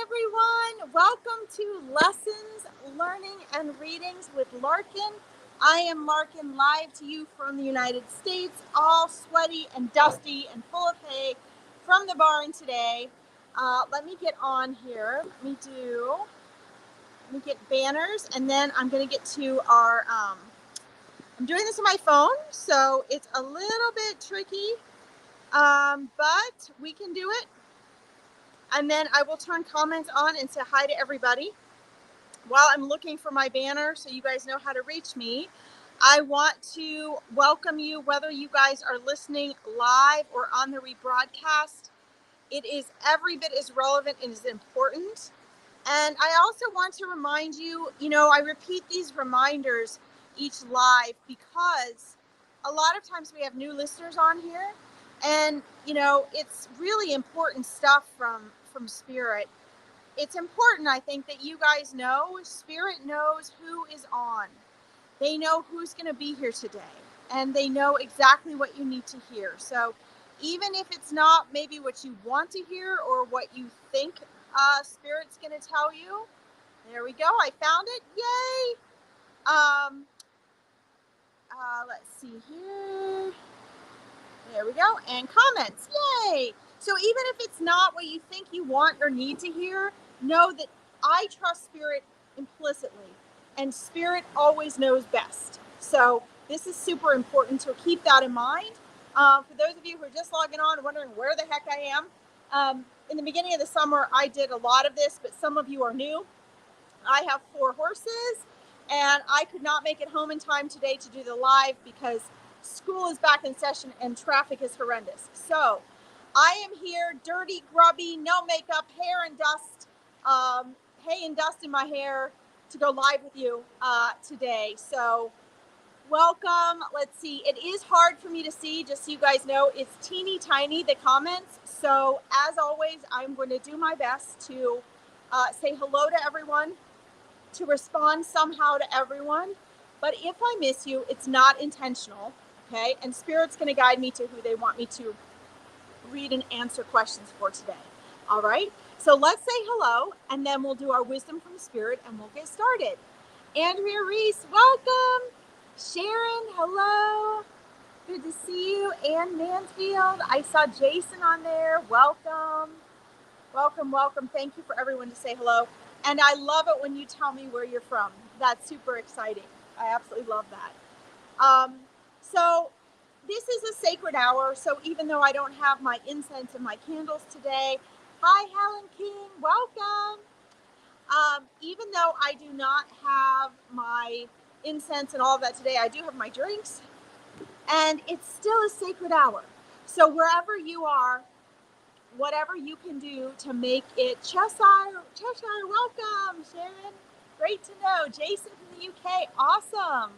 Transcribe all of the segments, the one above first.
everyone. Welcome to Lessons, Learning, and Readings with Larkin. I am Larkin, live to you from the United States, all sweaty and dusty and full of hay from the barn today. Let me get on here. Let me get banners, and then I'm going to get to our, I'm doing this on my phone, so it's a little bit tricky, but we can do it. And then I will turn comments on and say hi to everybody. While I'm looking for my banner so you guys know how to reach me, I want to welcome you, whether you guys are listening live or on the rebroadcast. It is every bit as relevant and as important. And I also want to remind you, I repeat these reminders each live because a lot of times we have new listeners on here. And, it's really important stuff from Spirit. It's important, I think, that you guys know Spirit knows who is on. They know who's going to be here today. And they know exactly what you need to hear. So even if it's not maybe what you want to hear or what you think Spirit's going to tell you, there we go. I found it. Yay! Let's see here. There we go. And comments. Yay! So even if it's not what you think you want or need to hear, know that I trust Spirit implicitly. And Spirit always knows best. So this is super important. So keep that in mind. For those of you who are just logging on and wondering where the heck I am, in the beginning of the summer, I did a lot of this, but some of you are new. I have 4 horses, and I could not make it home in time today to do the live because school is back in session and traffic is horrendous. So I am here, dirty, grubby, no makeup, hair and dust, hay and dust in my hair to go live with you today. So welcome. Let's see. It is hard for me to see, just so you guys know. It's teeny tiny, the comments. So as always, I'm going to do my best to say hello to everyone, to respond somehow to everyone. But if I miss you, it's not intentional. Okay, and Spirit's going to guide me to who they want me to read and answer questions for today. All right, so let's say hello, and then we'll do our wisdom from Spirit, and we'll get started. Andrea Reese, welcome. Sharon, hello. Good to see you. Ann Mansfield, I saw Jason on there. Welcome. Welcome, welcome. Thank you for everyone to say hello. And I love it when you tell me where you're from. That's super exciting. I absolutely love that. So this is a sacred hour. So even though I don't have my incense and my candles today, hi, Helen King, welcome. Even though I do not have my incense and all of that today, I do have my drinks. And it's still a sacred hour. So wherever you are, whatever you can do to make it Cheshire, welcome, Sharon. Great to know. Jason from the UK, awesome.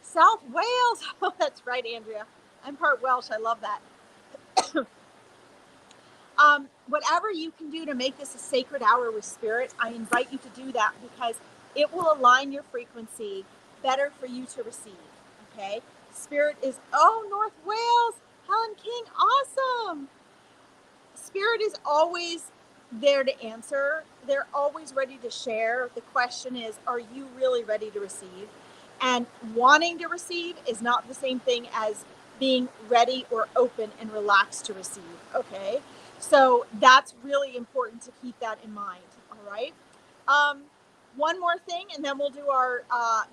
South Wales, oh, that's right, Andrea. I'm part Welsh, I love that. Whatever you can do to make this a sacred hour with Spirit, I invite you to do that because it will align your frequency better for you to receive, okay? Spirit is, North Wales, Helen King, awesome. Spirit is always there to answer. They're always ready to share. The question is, are you really ready to receive? And wanting to receive is not the same thing as being ready or open and relaxed to receive, okay? So that's really important to keep that in mind, all right? One more thing, and then we'll do our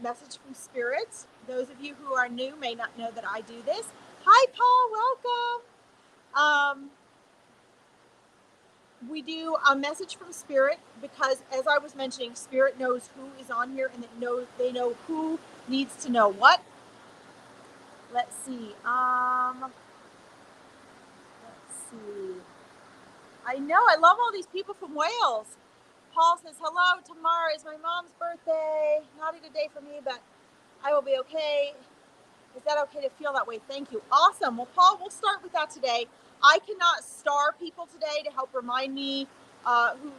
message from Spirit. Those of you who are new may not know that I do this. Hi, Paul, welcome. We do a message from Spirit because, as I was mentioning, Spirit knows who is on here and they know who needs to know what. Let's see. Let's see. I know. I love all these people from Wales. Paul says, hello, tomorrow is my mom's birthday. Not a good day for me, but I will be okay. Is that okay to feel that way? Thank you. Awesome. Well, Paul, we'll start with that today. I cannot star people today to help remind me who,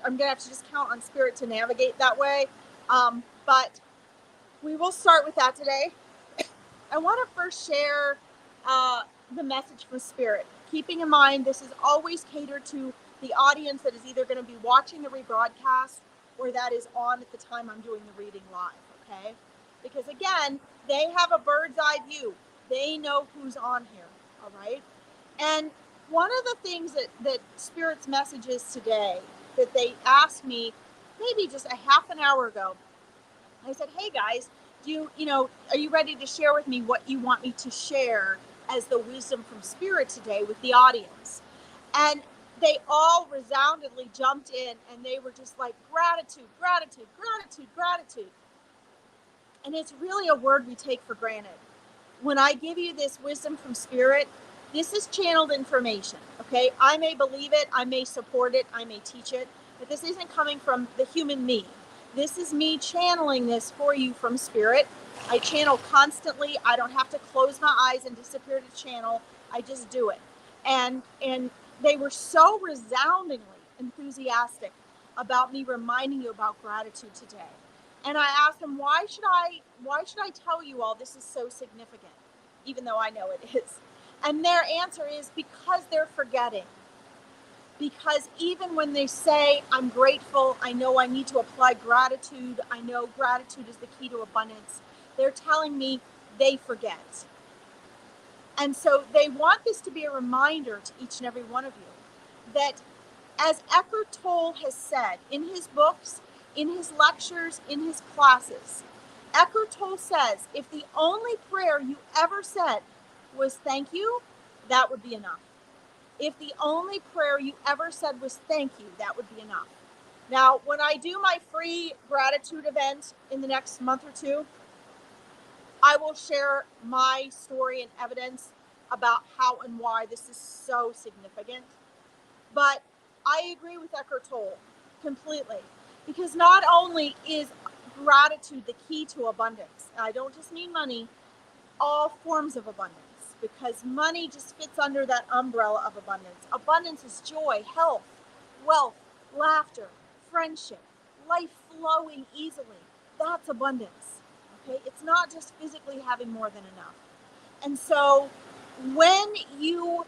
I'm going to have to just count on Spirit to navigate that way. But we will start with that today. I want to first share the message from Spirit, keeping in mind this is always catered to the audience that is either going to be watching the rebroadcast or that is on at the time I'm doing the reading live, okay? Because again, they have a bird's eye view. They know who's on here, all right? And one of the things that Spirit's message is today, that they asked me maybe just a half an hour ago, I said, hey guys, are you ready to share with me what you want me to share as the wisdom from Spirit today with the audience? And they all resoundingly jumped in and they were just like, gratitude, gratitude, gratitude, gratitude. And it's really a word we take for granted. When I give you this wisdom from Spirit, this is channeled information, okay? I may believe it, I may support it, I may teach it, but this isn't coming from the human me. This is me channeling this for you from Spirit. I channel constantly. I don't have to close my eyes and disappear to channel. I just do it. And they were so resoundingly enthusiastic about me reminding you about gratitude today. And I asked them, why should I tell you all this is so significant, even though I know it is? And their answer is because they're forgetting. Because even when they say, I'm grateful, I know I need to apply gratitude, I know gratitude is the key to abundance, they're telling me they forget. And so they want this to be a reminder to each and every one of you that, as Eckhart Tolle has said in his books, in his lectures, in his classes, Eckhart Tolle says, if the only prayer you ever said was thank you, that would be enough. If the only prayer you ever said was thank you, that would be enough. Now, when I do my free gratitude event in the next month or two, I will share my story and evidence about how and why this is so significant. But I agree with Eckhart Tolle completely, because not only is gratitude the key to abundance, and I don't just mean money, all forms of abundance, because money just fits under that umbrella of abundance. Abundance is joy, health, wealth, laughter, friendship, life flowing easily. That's abundance. Okay? It's not just physically having more than enough. And so when you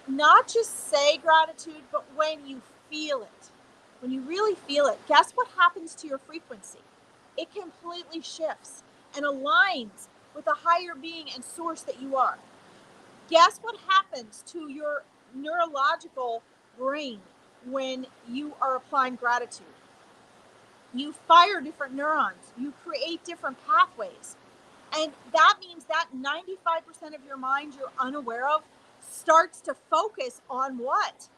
not just say gratitude, but when you feel it, when you really feel it, guess what happens to your frequency? It completely shifts and aligns with a higher being and source that you are. Guess what happens to your neurological brain when you are applying gratitude? You fire different neurons. You create different pathways. And that means that 95% of your mind you're unaware of starts to focus on what?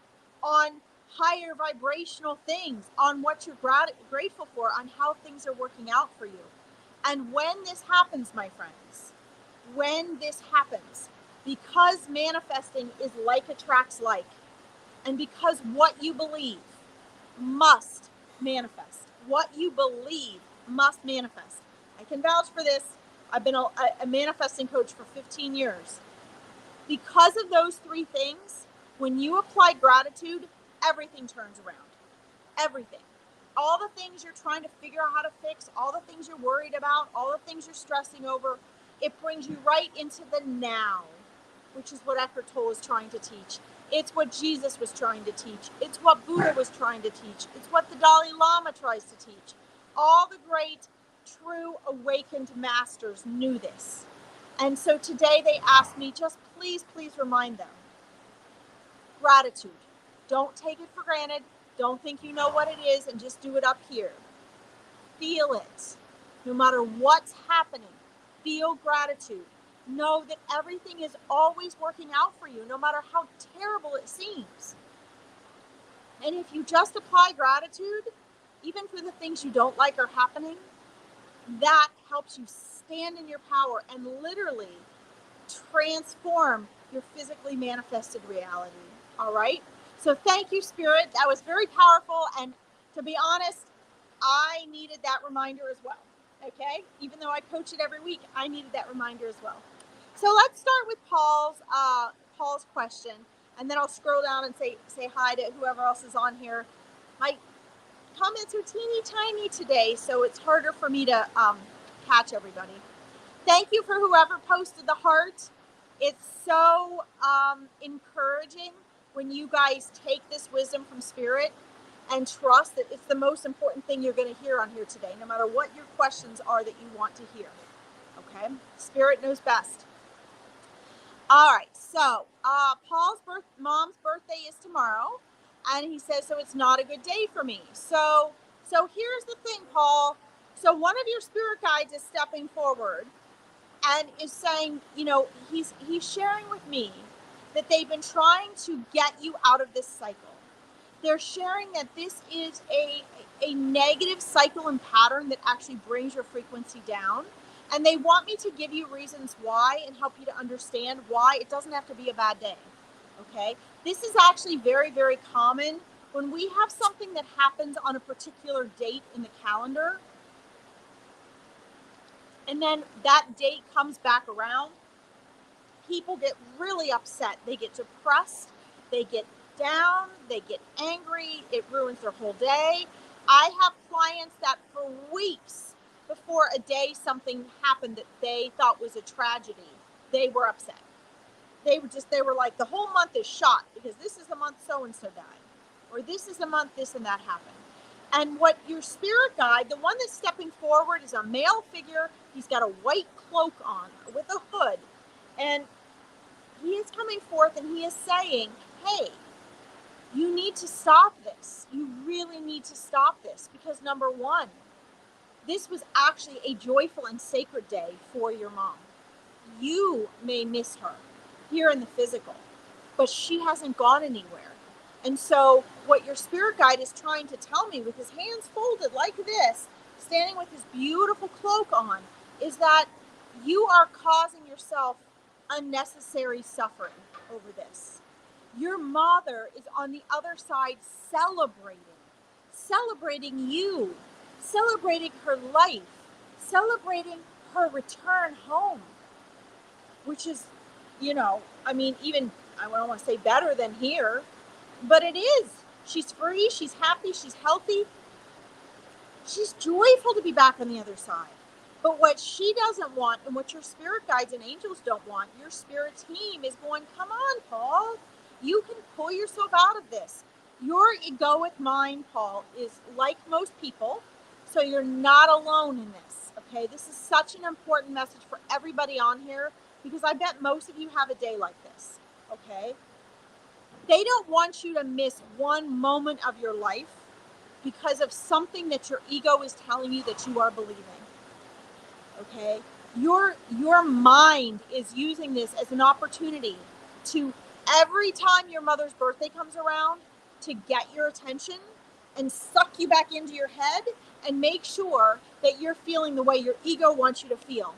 On higher vibrational things, on what you're grateful for, on how things are working out for you. And when this happens, my friends, when this happens, because manifesting is like attracts like, and because what you believe must manifest. What you believe must manifest. I can vouch for this. I've been a manifesting coach for 15 years. Because of those three things, when you apply gratitude, everything turns around. Everything. All the things you're trying to figure out how to fix, all the things you're worried about, all the things you're stressing over, it brings you right into the now, which is what Eckhart Tolle is trying to teach. It's what Jesus was trying to teach. It's what Buddha was trying to teach. It's what the Dalai Lama tries to teach. All the great, true, awakened masters knew this. And so today they asked me, just please remind them. Gratitude. Don't take it for granted. Don't think you know what it is and just do it up here. Feel it. No matter what's happening, feel gratitude. Know that everything is always working out for you, no matter how terrible it seems. And if you just apply gratitude, even for the things you don't like are happening, that helps you stand in your power and literally transform your physically manifested reality. All right? So thank you, Spirit. That was very powerful. And to be honest, I needed that reminder as well. Okay? Even though I coach it every week, I needed that reminder as well. So let's start with Paul's question, and then I'll scroll down and say hi to whoever else is on here. My comments are teeny tiny today, so it's harder for me to catch everybody. Thank you for whoever posted the heart. It's so encouraging when you guys take this wisdom from Spirit and trust that it's the most important thing you're going to hear on here today, no matter what your questions are that you want to hear. Okay? Spirit knows best. All right, so mom's birthday is tomorrow, and he says, so it's not a good day for me. So here's the thing, Paul. So one of your spirit guides is stepping forward and is saying, he's sharing with me that they've been trying to get you out of this cycle. They're sharing that this is a negative cycle and pattern that actually brings your frequency down. And they want me to give you reasons why and help you to understand why it doesn't have to be a bad day. Okay? This is actually very, very common. When we have something that happens on a particular date in the calendar, and then that date comes back around, people get really upset. They get depressed. They get down. They get angry. It ruins their whole day. I have clients that for weeks before a day something happened that they thought was a tragedy, they were upset. They were like, the whole month is shot because this is the month so-and-so died. Or this is the month this and that happened. And what your spirit guide, the one that's stepping forward, is a male figure. He's got a white cloak on with a hood. And he is coming forth and he is saying, hey, you need to stop this. You really need to stop this because, number one, this was actually a joyful and sacred day for your mom. You may miss her here in the physical, but she hasn't gone anywhere. And so what your spirit guide is trying to tell me with his hands folded like this, standing with his beautiful cloak on, is that you are causing yourself unnecessary suffering over this. Your mother is on the other side celebrating you, celebrating her life, celebrating her return home, which is, even, I don't want to say better than here, but it is. She's free, she's happy, she's healthy. She's joyful to be back on the other side. But what she doesn't want, and what your spirit guides and angels don't want, your spirit team is going, come on, Paul. You can pull yourself out of this. Your egoic mind, Paul, is like most people, so you're not alone in this, okay? This is such an important message for everybody on here, because I bet most of you have a day like this, okay? They don't want you to miss one moment of your life because of something that your ego is telling you that you are believing. Okay? Your mind is using this as an opportunity to, every time your mother's birthday comes around, to get your attention and suck you back into your head and make sure that you're feeling the way your ego wants you to feel.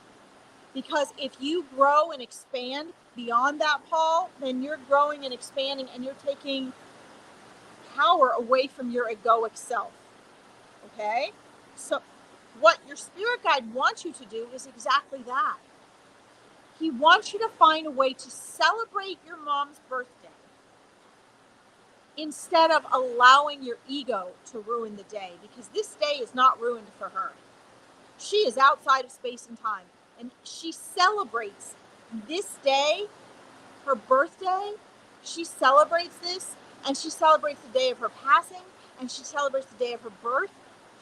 Because if you grow and expand beyond that, Paul, then you're growing and expanding and you're taking power away from your egoic self. Okay? So what your spirit guide wants you to do is exactly that. He wants you to find a way to celebrate your mom's birthday instead of allowing your ego to ruin the day, because this day is not ruined for her. She is outside of space and time, and she celebrates this day, her birthday. She celebrates this, and she celebrates the day of her passing, and she celebrates the day of her birth,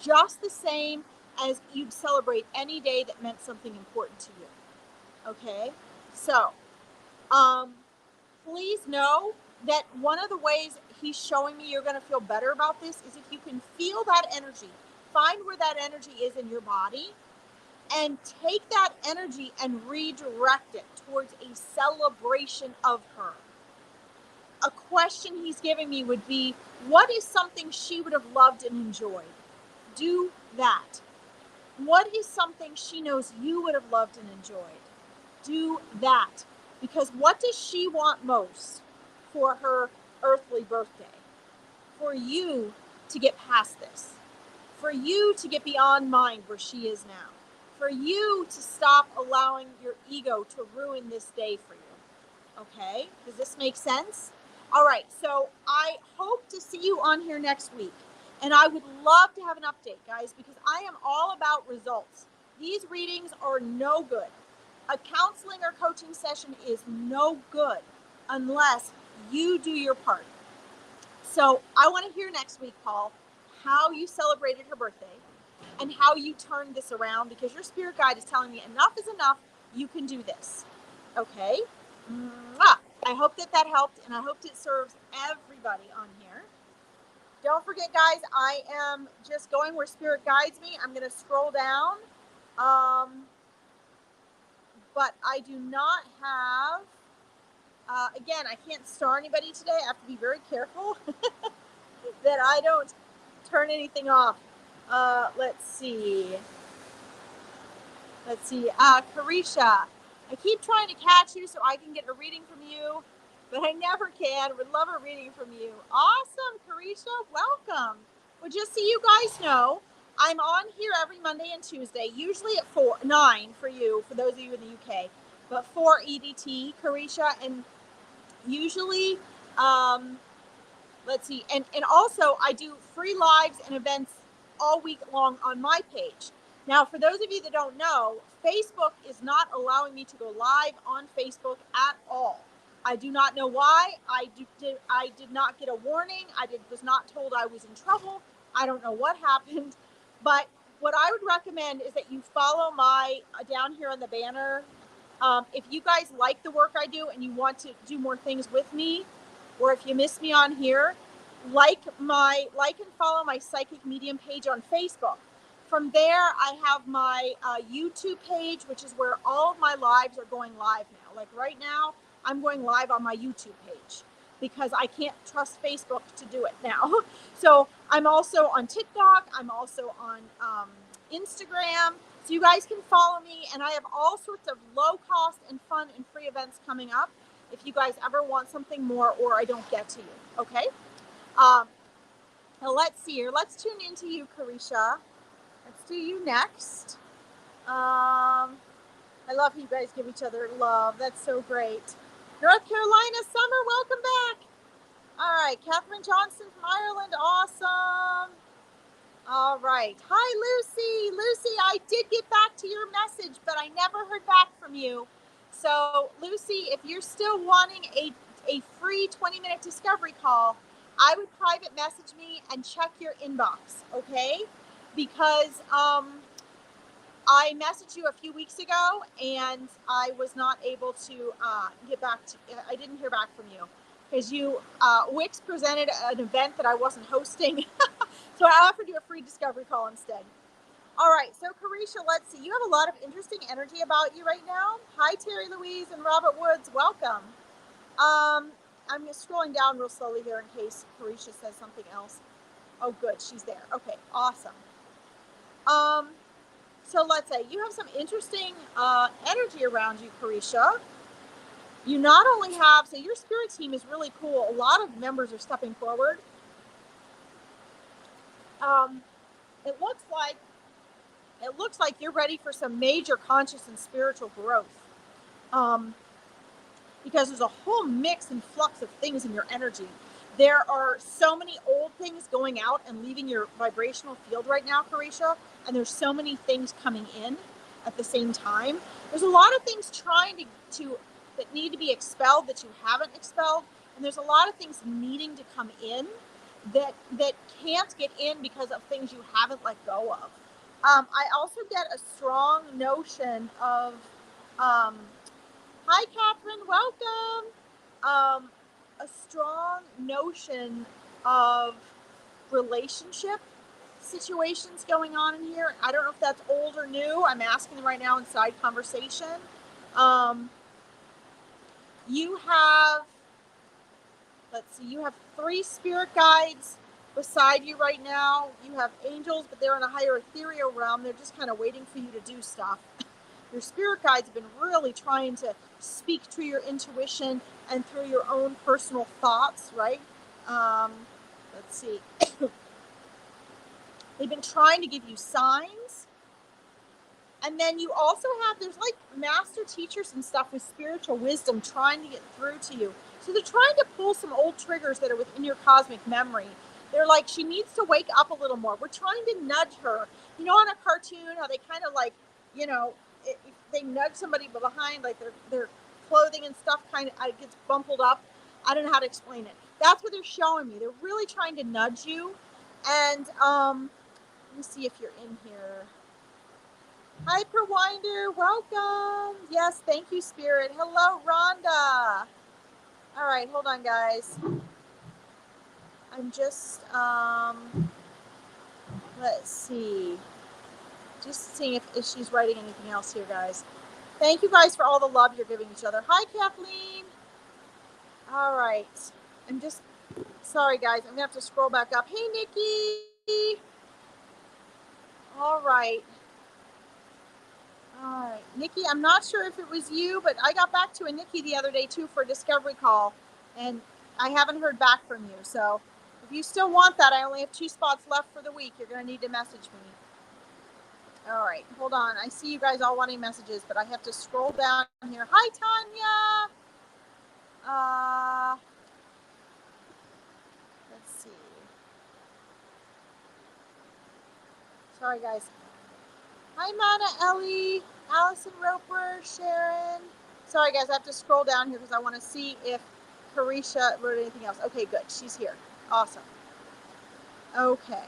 just the same as you'd celebrate any day that meant something important to you. Okay? So, please know that one of the ways he's showing me you're going to feel better about this is if you can feel that energy, find where that energy is in your body, and take that energy and redirect it towards a celebration of her. A question he's giving me would be, what is something she would have loved and enjoyed? Do that. What is something she knows you would have loved and enjoyed? Do that. Because what does she want most for her earthly birthday? For you to get past this. For you to get beyond mind where she is now. For you to stop allowing your ego to ruin this day for you. Okay? Does this make sense? All right. So I hope to see you on here next week. And I would love to have an update, guys, because I am all about results. These readings are no good. A counseling or coaching session is no good unless You do your part. So I want to hear next week, Paul, how you celebrated her birthday and how you turned this around, because your spirit guide is telling me enough is enough. You can do this. Okay? Mwah. I hope that helped, and I hope it serves everybody on here. Don't forget, guys, I am just going where spirit guides me. I'm going to scroll down. But I do not have, again, I can't star anybody today. I have to be very careful that I don't turn anything off. Let's see. Carisha, I keep trying to catch you so I can get a reading from you, but I never can. Would love a reading from you. Awesome, Carisha. Welcome. Well, just so you guys know, I'm on here every Monday and Tuesday, usually at 9 for you, for those of you in the UK, but 4 EDT, Carisha, and usually, let's see, and also I do free lives and events all week long on my page. Now, for those of you that don't know, Facebook is not allowing me to go live on Facebook at all. I do not know why. I did not get a warning. Was not told I was in trouble. I don't know what happened. But what I would recommend is that you follow my, down here on the banner. If you guys like the work I do and you want to do more things with me, or if you miss me on here, like and follow my psychic medium page on Facebook. From there, I have my YouTube page, which is where all of my lives are going live now. Like right now, I'm going live on my YouTube page because I can't trust Facebook to do it now. So I'm also on TikTok. I'm also on Instagram. So you guys can follow me, and I have all sorts of low cost and fun and free events coming up if you guys ever want something more or I don't get to you. Okay? Now let's see here. Let's tune into you, Carisha. Let's do you next. I love how you guys give each other love. That's so great. North Carolina, Summer, welcome back. All right, Catherine Johnson from Ireland, awesome. All right. Hi, Lucy. Lucy, I did get back to your message, but I never heard back from you. So, Lucy, if you're still wanting a free 20-minute discovery call, I would private message me and check your inbox, okay? Because I messaged you a few weeks ago, and I was not able to get back to you. I didn't hear back from you because you, Wix presented an event that I wasn't hosting. So I offered you a free discovery call instead. All right, so Carisha, let's see. You have a lot of interesting energy about you right now. Hi, Terry Louise and Robert Woods. Welcome. I'm just scrolling down real slowly here in case Carisha says something else. Oh, good. She's there. Okay, awesome. So let's say you have some interesting energy around you, Carisha. You not only have, so your spirit team is really cool. A lot of members are stepping forward. It looks like you're ready for some major conscious and spiritual growth. Because there's a whole mix and flux of things in your energy. There are so many old things going out and leaving your vibrational field right now, Carisha, and there's so many things coming in at the same time. There's a lot of things trying to that need to be expelled that you haven't expelled, and there's a lot of things needing to come in that can't get in because of things you haven't let go of. I also get a strong notion of, hi, Catherine, welcome. A strong notion of relationship situations going on in here. I don't know if that's old or new. I'm asking them right now in side conversation. You have, let's see, you have 3 spirit guides beside you right now. You have angels, but they're in a higher ethereal realm. They're just kind of waiting for you to do stuff. Your spirit guides have been really trying to speak through your intuition and through your own personal thoughts, right? Let's see. They've been trying to give you signs. And then you also have, there's like master teachers and stuff with spiritual wisdom trying to get through to you. So they're trying to pull some old triggers that are within your cosmic memory. They're like, she needs to wake up a little more. We're trying to nudge her. You know, on a cartoon, how they kind of like, you know, they nudge somebody behind, like their clothing and stuff kind of gets bumpled up. I don't know how to explain it. That's what they're showing me. They're really trying to nudge you. And let me see if you're in here. Hyperwinder, welcome. Yes, thank you, Spirit. Hello, Rhonda. All right, hold on, guys. I'm just, let's see. Just seeing if she's writing anything else here, guys. Thank you guys for all the love you're giving each other. Hi, Kathleen. All right. I'm just, sorry, guys. I'm going to have to scroll back up. Hey, Nikki. All right. All right. Nikki, I'm not sure if it was you, but I got back to a Nikki the other day, too, for a discovery call, and I haven't heard back from you. So if you still want that, I only have 2 spots left for the week. You're going to need to message me. All right. Hold on. I see you guys all wanting messages, but I have to scroll down here. Hi, Tanya. Let's see. Sorry, guys. Hi, Mana, Ellie, Allison Roper, Sharon. Sorry, guys, I have to scroll down here because I want to see if Carisha wrote anything else. Okay, good. She's here. Awesome. Okay.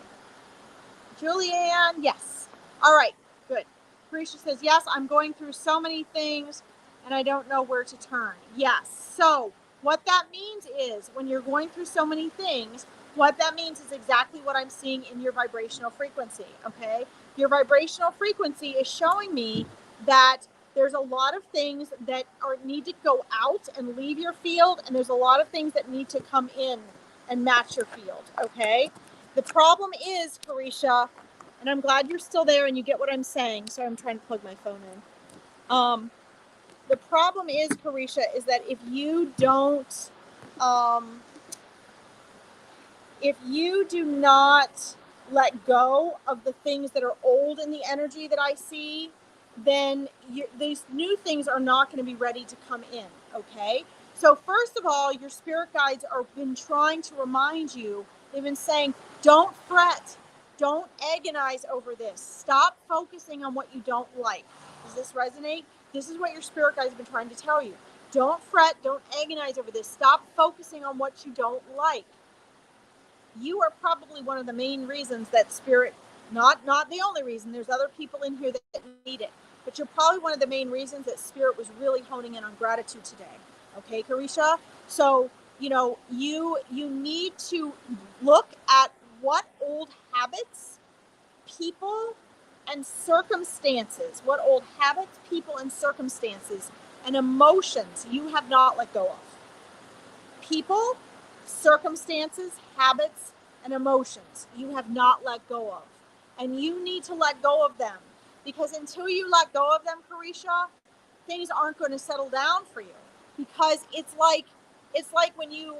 Julianne, yes. All right, good. Carisha says, yes, I'm going through so many things and I don't know where to turn. Yes. So what that means is when you're going through so many things, what that means is exactly what I'm seeing in your vibrational frequency, okay? Your vibrational frequency is showing me that there's a lot of things that need to go out and leave your field, and there's a lot of things that need to come in and match your field, okay? The problem is, Carisha, and I'm glad you're still there and you get what I'm saying. Sorry, I'm trying to plug my phone in. The problem is, Carisha, is that if you don't, if you do not let go of the things that are old in the energy that I see, then these new things are not going to be ready to come in, okay? So first of all, your spirit guides have been trying to remind you, they've been saying, don't fret, don't agonize over this. Stop focusing on what you don't like. Does this resonate? This is what your spirit guides have been trying to tell you. Don't fret, don't agonize over this. Stop focusing on what you don't like. You are probably one of the main reasons that spirit, not the only reason, there's other people in here that need it, but you're probably one of the main reasons that spirit was really honing in on gratitude today. Okay, Carisha? So, you know, you need to look at what old habits, people, and circumstances, what old habits, people, and circumstances and emotions you have not let go of. People, circumstances, habits, and emotions you have not let go of. And you need to let go of them, because until you let go of them, Carisha, things aren't going to settle down for you. Because it's like when you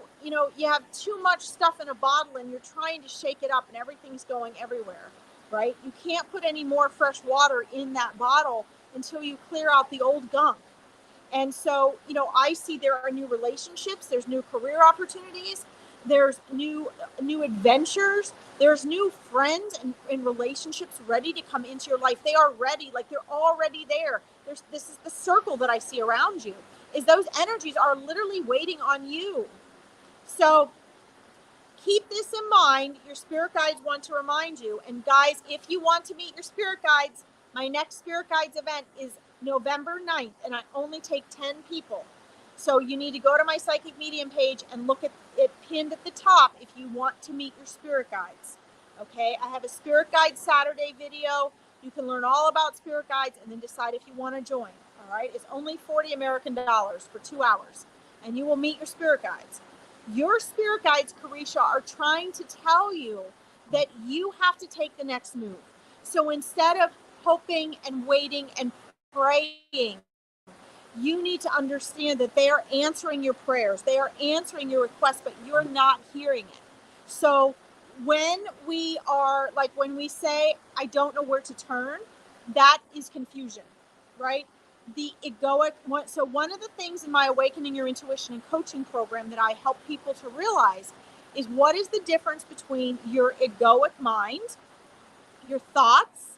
have too much stuff in a bottle and you're trying to shake it up and everything's going everywhere, right? You can't put any more fresh water in that bottle until you clear out the old gunk. And so, you know, I see there are new relationships, there's new career opportunities, there's new adventures, there's new friends and relationships ready to come into your life. They are ready, like they're already there. This is the circle that I see around you, is those energies are literally waiting on you. So keep this in mind. Your spirit guides want to remind you. And guys, if you want to meet your spirit guides, my next spirit guides event is November 9th, and I only take 10 people. So you need to go to my Psychic Medium page and look at it pinned at the top if you want to meet your spirit guides. Okay, I have a spirit guide Saturday video. You can learn all about spirit guides and then decide if you want to join. All right, it's only $40 American for 2 hours, and you will meet your spirit guides. Your spirit guides, Carisha, are trying to tell you that you have to take the next move. So instead of hoping and waiting and praying, you need to understand that they are answering your prayers. They are answering your requests, but you're not hearing it. So when we say, I don't know where to turn, that is confusion, right? The egoic one. So one of the things in my Awakening Your Intuition and coaching program that I help people to realize is, what is the difference between your egoic mind, your thoughts,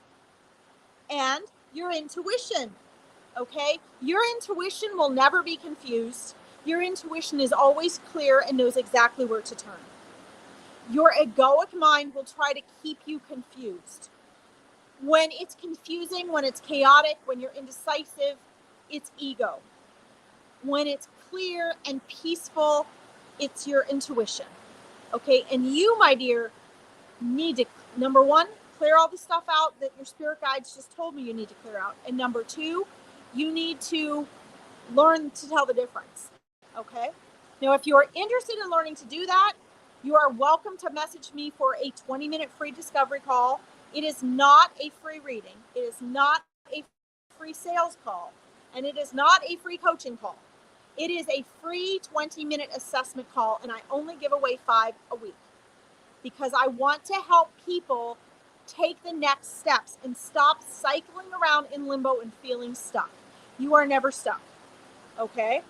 and your intuition. Okay, your intuition will never be confused. Your intuition is always clear and knows exactly where to turn. Your egoic mind will try to keep you confused. When it's confusing, when it's chaotic, when you're indecisive, it's ego. When it's clear and peaceful, it's your intuition. Okay, and you, my dear, need to, number one, clear all the stuff out that your spirit guides just told me you need to clear out. And number two, you need to learn to tell the difference. Okay? Now, if you are interested in learning to do that, you are welcome to message me for a 20-minute free discovery call. It is not a free reading. It is not a free sales call. And it is not a free coaching call. It is a free 20-minute assessment call, and I only give away 5 a week because I want to help people take the next steps and stop cycling around in limbo and feeling stuck. You are never stuck. Okay?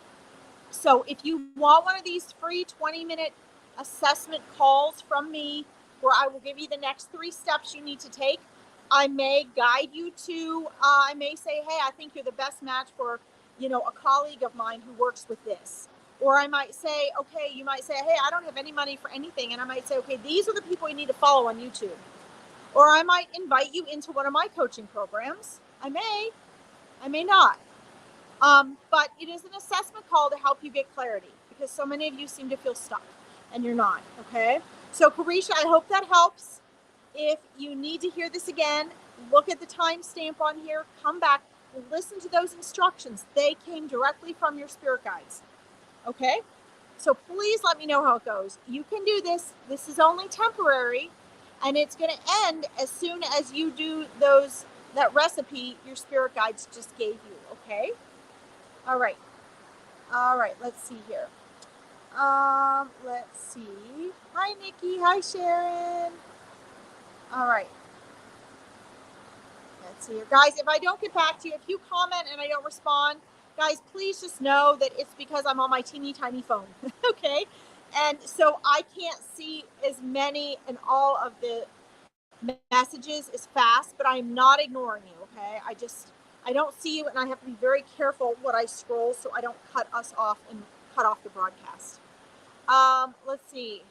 So if you want one of these free 20-minute assessment calls from me where I will give you the next 3 steps you need to take, I may guide you to, I may say, hey, I think you're the best match for, a colleague of mine who works with this. Or I might say, okay, you might say, hey, I don't have any money for anything. And I might say, okay, these are the people you need to follow on YouTube. Or I might invite you into one of my coaching programs. I may not. But it is an assessment call to help you get clarity because so many of you seem to feel stuck and you're not, okay? So Carisha, I hope that helps. If you need to hear this again, look at the timestamp on here, come back, listen to those instructions. They came directly from your spirit guides, okay? So please let me know how it goes. You can do this. This is only temporary, and it's going to end as soon as you do that recipe your spirit guides just gave you, okay? All right, let's see here. Let's see. Hi, Nikki. Hi, Sharon. All right. Let's see here. Guys, if I don't get back to you, if you comment and I don't respond, guys, please just know that it's because I'm on my teeny tiny phone, okay? And so I can't see as many and all of the messages as fast, but I'm not ignoring you, okay? I don't see you, and I have to be very careful what I scroll so I don't cut us off and cut off the broadcast. Let's see.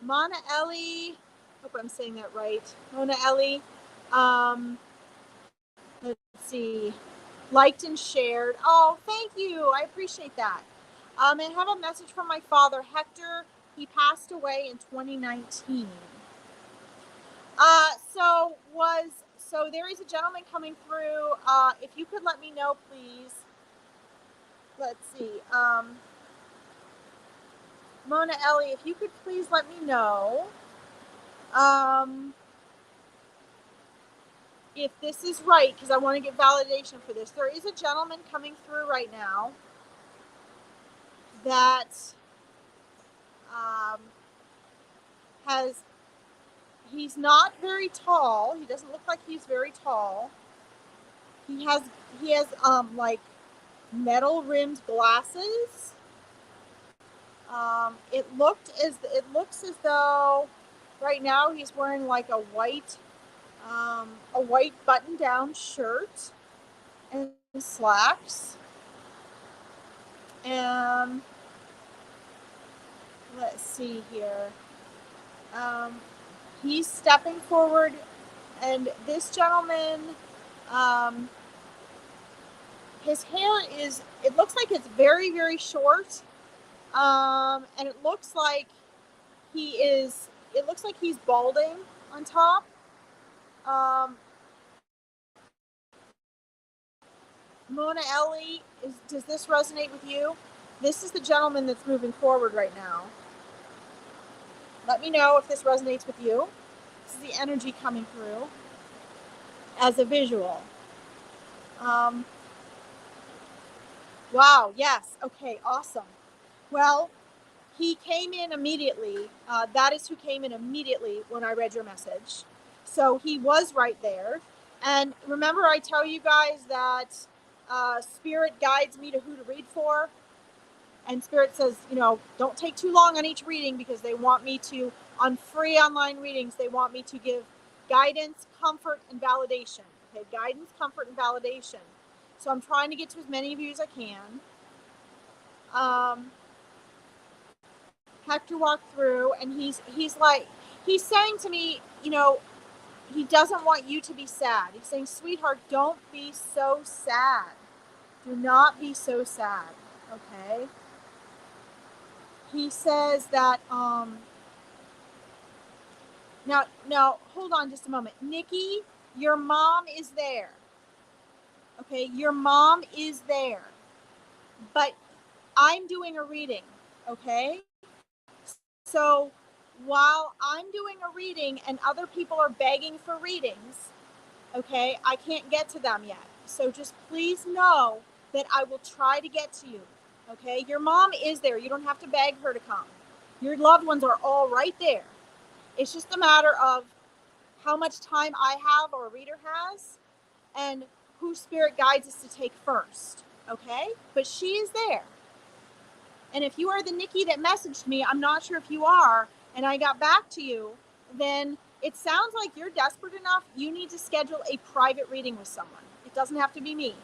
Mona Ellie, hope I'm saying that right. Mona Ellie, let's see. Liked and shared. Oh, thank you. I appreciate that. And I have a message from my father, Hector. He passed away in 2019. So there is a gentleman coming through. If you could let me know, please. Let's see. Mona Ellie, if you could please let me know if this is right, because I want to get validation for this. There is a gentleman coming through right now that he's not very tall. He doesn't look like he's very tall. He has like metal rimmed glasses. It looks as though right now he's wearing like a white button down shirt and slacks. And let's see here. He's stepping forward, and this gentleman, his hair it looks like it's very, very short. And it looks like he's balding on top. Mona Ellie, does this resonate with you? This is the gentleman that's moving forward right now. Let me know if this resonates with you. This is the energy coming through as a visual. Wow, yes. Okay, awesome. Well, he came in immediately. That is who came in immediately when I read your message. So he was right there. And remember, I tell you guys that Spirit guides me to who to read for. And Spirit says, don't take too long on each reading because they want me to, on free online readings, they want me to give guidance, comfort, and validation. Okay, guidance, comfort, and validation. So I'm trying to get to as many of you as I can. Hector walked through, and he's saying to me, he doesn't want you to be sad. He's saying, sweetheart, don't be so sad. Do not be so sad. Okay. He says that, now, hold on just a moment. Nikki, your mom is there. Okay, your mom is there. But I'm doing a reading, okay? So while I'm doing a reading and other people are begging for readings, okay, I can't get to them yet. So just please know that I will try to get to you, okay? Your mom is there. You don't have to beg her to come. Your loved ones are all right there. It's just a matter of how much time I have or a reader has and who spirit guides us to take first, okay? But she is there. And if you are the Nikki that messaged me, I'm not sure if you are, and I got back to you, then it sounds like you're desperate enough. You need to schedule a private reading with someone. It doesn't have to be me.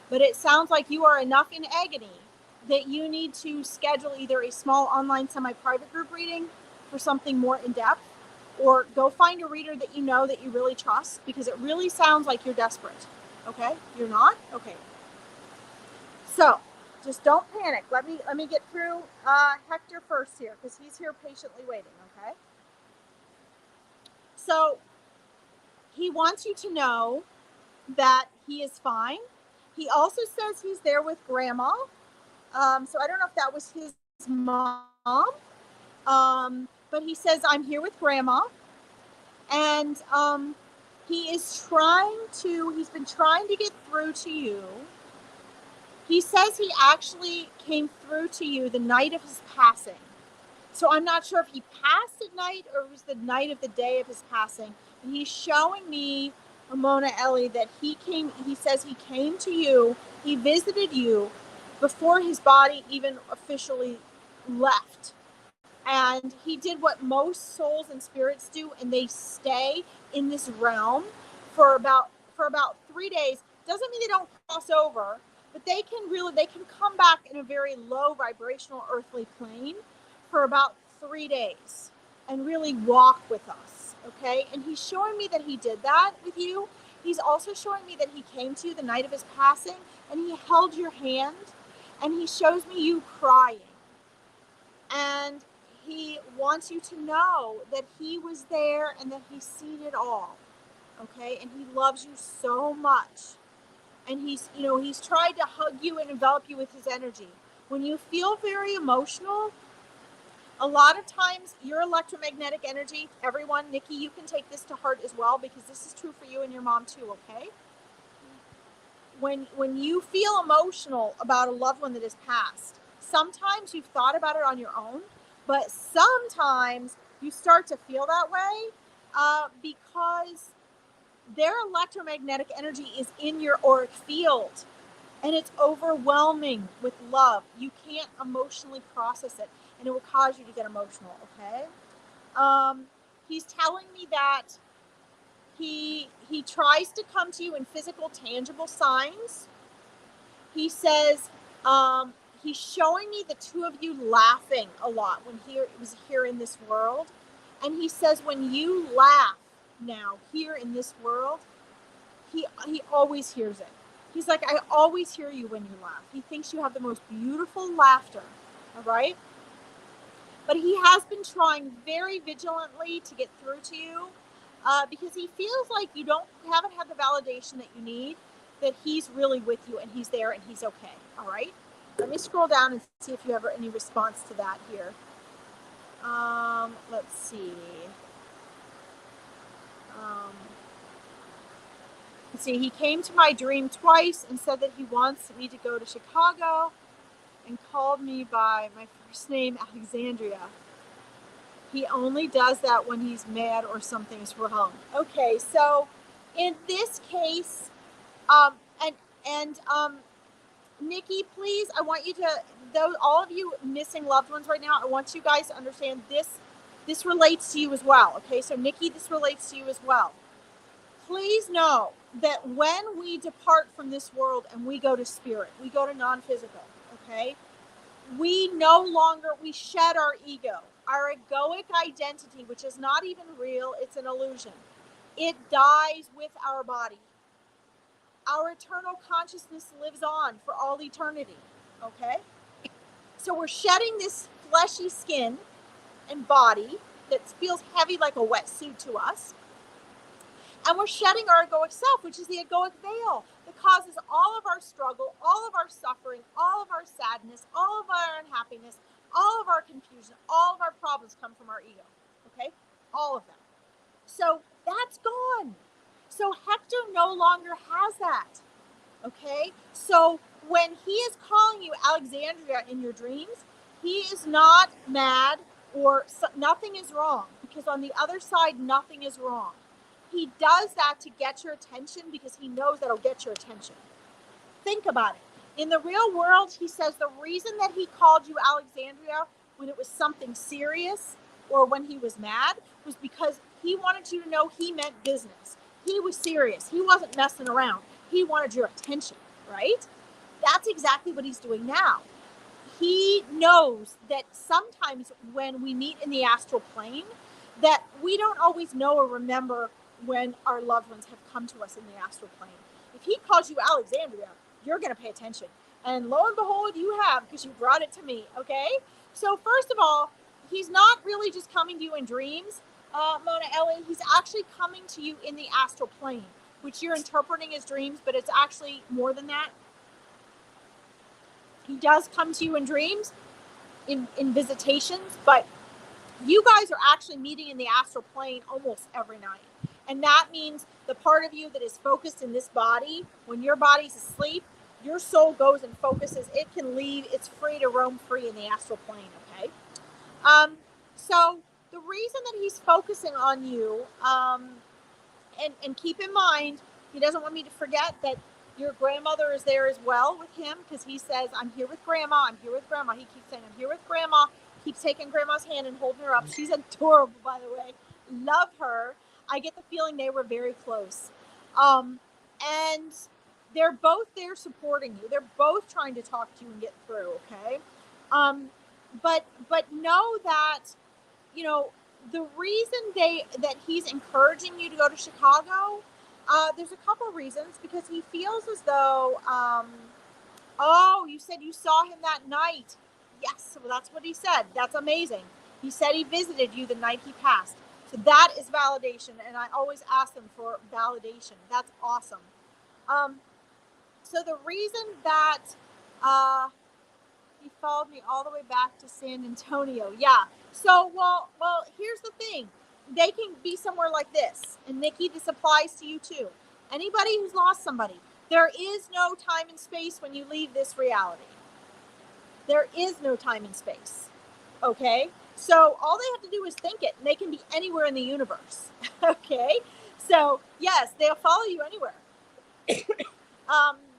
But it sounds like you are enough in agony that you need to schedule either a small online semi-private group reading for something more in-depth, or go find a reader that you know that you really trust, because it really sounds like you're desperate. Okay? You're not? Okay. So, just don't panic. Let me get through Hector first here, because he's here patiently waiting, okay? So, he wants you to know that he is fine. He also says he's there with Grandma. So I don't know if that was his mom. But he says, I'm here with Grandma. And he's been trying to get through to you. He says he actually came through to you the night of his passing. So I'm not sure if he passed at night or it was the night of the day of his passing. And he's showing me, Ramona Ellie, that he says he came to you, he visited you before his body even officially left. And he did what most souls and spirits do, and they stay in this realm for about 3 days. Doesn't mean they don't cross over, but they can come back in a very low vibrational earthly plane for about 3 days and really walk with us, okay? And he's showing me that he did that with you. He's also showing me that he came to you the night of his passing, and he held your hand, and he shows me you crying. And he wants you to know that he was there and that he's seen it all, okay? And he loves you so much. And he's tried to hug you and envelop you with his energy. When you feel very emotional, a lot of times your electromagnetic energy, everyone, Nikki, you can take this to heart as well, because this is true for you and your mom too, okay? When you feel emotional about a loved one that has passed, sometimes you've thought about it on your own, but sometimes you start to feel that way because their electromagnetic energy is in your auric field, and it's overwhelming with love. You can't emotionally process it, and it will cause you to get emotional, okay? He's telling me that he tries to come to you in physical, tangible signs. He says he's showing me the two of you laughing a lot when he was here in this world. And he says when you laugh now here in this world, he always hears it. He's like, I always hear you when you laugh. He thinks you have the most beautiful laughter, all right? But he has been trying very vigilantly to get through to you because he feels like you haven't had the validation that you need, that he's really with you and he's there and he's okay, all right? Let me scroll down and see if you have any response to that here. Let's see. Let's see, he came to my dream twice and said that he wants me to go to Chicago and called me by my first name, Alexandria. He only does that when he's mad or something's wrong. Okay, so in this case, Nikki, please, I want you to, all of you missing loved ones right now, I want you guys to understand this relates to you as well. Okay, so Nikki, this relates to you as well. Please know that when we depart from this world and we go to spirit, we go to non-physical, okay? we shed our ego, our egoic identity, which is not even real, it's an illusion. It dies with our body. Our eternal consciousness lives on for all eternity, okay? So we're shedding this fleshy skin and body that feels heavy like a wetsuit to us. And we're shedding our egoic self, which is the egoic veil that causes all of our struggle, all of our suffering, all of our sadness, all of our unhappiness, all of our confusion, all of our problems come from our ego, okay? All of them. So that's gone. So Hector no longer has that, okay? So when he is calling you Alexandria in your dreams, he is not mad or nothing is wrong, because on the other side, nothing is wrong. He does that to get your attention because he knows that'll get your attention. Think about it. In the real world, he says the reason that he called you Alexandria when it was something serious or when he was mad was because he wanted you to know he meant business. He was serious. He wasn't messing around. He wanted your attention, right? That's exactly what he's doing now. He knows that sometimes when we meet in the astral plane, that we don't always know or remember when our loved ones have come to us in the astral plane. If he calls you Alexandria, you're going to pay attention. And lo and behold, you have, because you brought it to me, okay? So first of all, he's not really just coming to you in dreams, Mona Ellie. He's actually coming to you in the astral plane, which you're interpreting as dreams, but it's actually more than that. He does come to you in dreams, in visitations, but you guys are actually meeting in the astral plane almost every night. And that means the part of you that is focused in this body, when your body's asleep, your soul goes and focuses. It can leave. It's free to roam free in the astral plane, okay? So the reason that he's focusing on you, and keep in mind, he doesn't want me to forget that your grandmother is there as well with him, because he says, I'm here with Grandma. I'm here with Grandma. He keeps saying, I'm here with Grandma. Keeps taking Grandma's hand and holding her up. She's adorable, by the way. Love her. I get the feeling they were very close. And they're both there supporting you. They're both trying to talk to you and get through, okay? But know that, you know, the reason that he's encouraging you to go to Chicago, there's a couple reasons, because he feels as though, oh, you said you saw him that night. Yes, well, that's what he said. That's amazing. He said he visited you the night he passed. So that is validation, and I always ask them for validation. That's awesome. So the reason that he followed me all the way back to San Antonio, yeah. So, well, here's the thing. They can be somewhere like this, and Nikki, this applies to you too. Anybody who's lost somebody, there is no time and space when you leave this reality. There is no time and space, okay? So all they have to do is think it, and they can be anywhere in the universe, okay? So, yes, they'll follow you anywhere.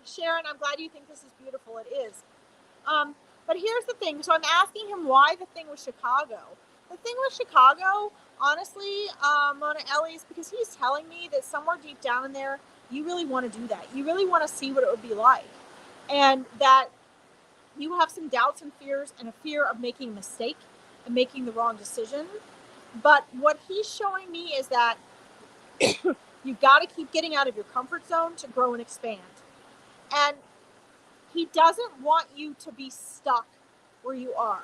Sharon, I'm glad you think this is beautiful. It is. But here's the thing. So I'm asking him why the thing with Chicago. The thing with Chicago, honestly, Mona Ellie, is because he's telling me that somewhere deep down in there, you really want to do that. You really want to see what it would be like. And that you have some doubts and fears, and a fear of making a mistake and making the wrong decision. But what he's showing me is that you've got to keep getting out of your comfort zone to grow and expand. And he doesn't want you to be stuck where you are.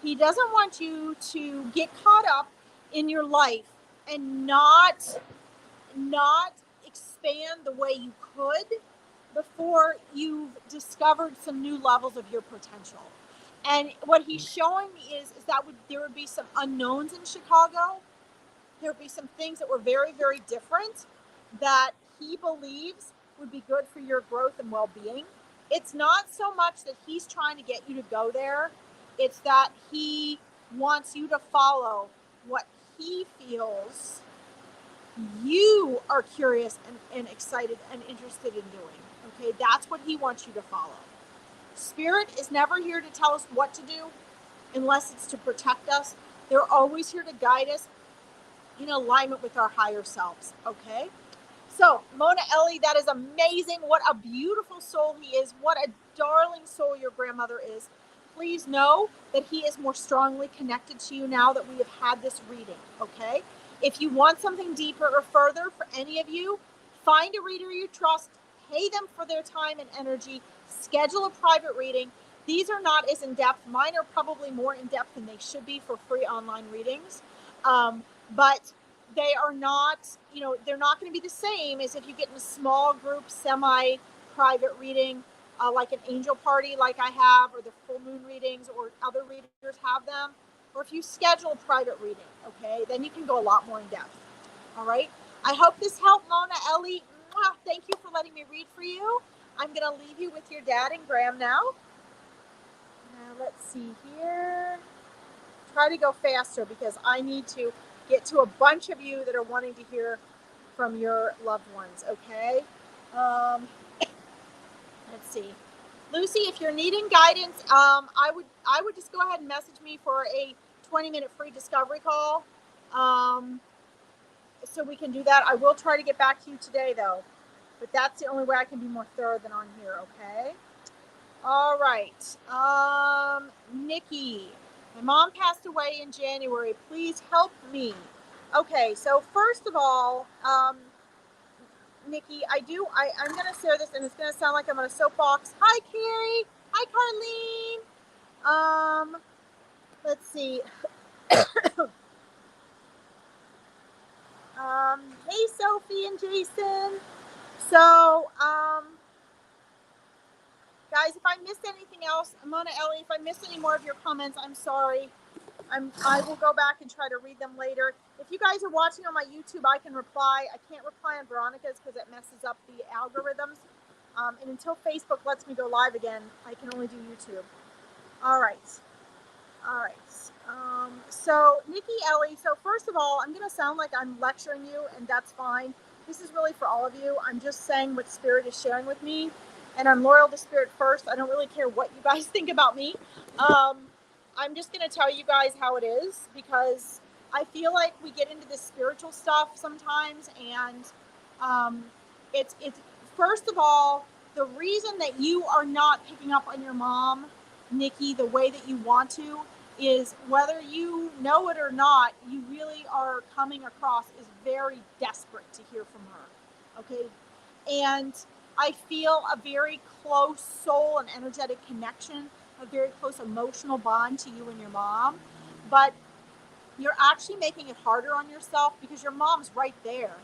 He doesn't want you to get caught up in your life and not expand the way you could before you've discovered some new levels of your potential. And what he's showing me is that there would be some unknowns in Chicago. There would be some things that were very, very different that he believes would be good for your growth and well-being. It's not so much that he's trying to get you to go there. It's that he wants you to follow what he feels you are curious and excited and interested in doing. Okay, that's what he wants you to follow. Spirit is never here to tell us what to do unless it's to protect us. They're always here to guide us in alignment with our higher selves. Okay? So, Mona Ellie, that is amazing. What a beautiful soul he is. What a darling soul your grandmother is. please know that he is more strongly connected to you now that we have had this reading, okay? If you want something deeper or further for any of you, find a reader you trust, pay them for their time and energy, schedule a private reading. These are not as in-depth. Mine are probably more in-depth than they should be for free online readings. But they are not, they're not going to be the same as if you get in a small group, semi-private reading, like an angel party like I have, or the full moon readings, or other readers have them. Or if you schedule a private reading, okay, then you can go a lot more in depth. All right. I hope this helped, Mona, Ellie. Thank you for letting me read for you. I'm going to leave you with your dad and Graham now. Let's see here. Try to go faster because I need to get to a bunch of you that are wanting to hear from your loved ones, okay? Let's see. Lucy, if you're needing guidance, I would just go ahead and message me for a 20-minute free discovery call. So we can do that. I will try to get back to you today, though. But that's the only way I can be more thorough than on here, okay? All right. Nikki, my mom passed away in January. Please help me. Okay, so first of all, Nikki, I'm going to share this, and it's going to sound like I'm on a soapbox. Hi, Carrie. Hi, Carlene. Let's see. Hey, Sophie and Jason. So, guys, if I missed anything else, Mona, Ellie, if I missed any more of your comments, I'm sorry. I will go back and try to read them later. If you guys are watching on my YouTube, I can reply. I can't reply on Veronica's because it messes up the algorithms. And until Facebook lets me go live again, I can only do YouTube. All right. So, Nikki, Ellie, so first of all, I'm going to sound like I'm lecturing you, and that's fine. This is really for all of you. I'm just saying what Spirit is sharing with me, and I'm loyal to Spirit first. I don't really care what you guys think about me. I'm just going to tell you guys how it is, because I feel like we get into this spiritual stuff sometimes, and it's first of all, the reason that you are not picking up on your mom, Nikki, the way that you want to, is whether you know it or not, you really are coming across as very desperate to hear from her, okay? And I feel a very close soul and energetic connection, a very close emotional bond to you and your mom, but you're actually making it harder on yourself because your mom's right there.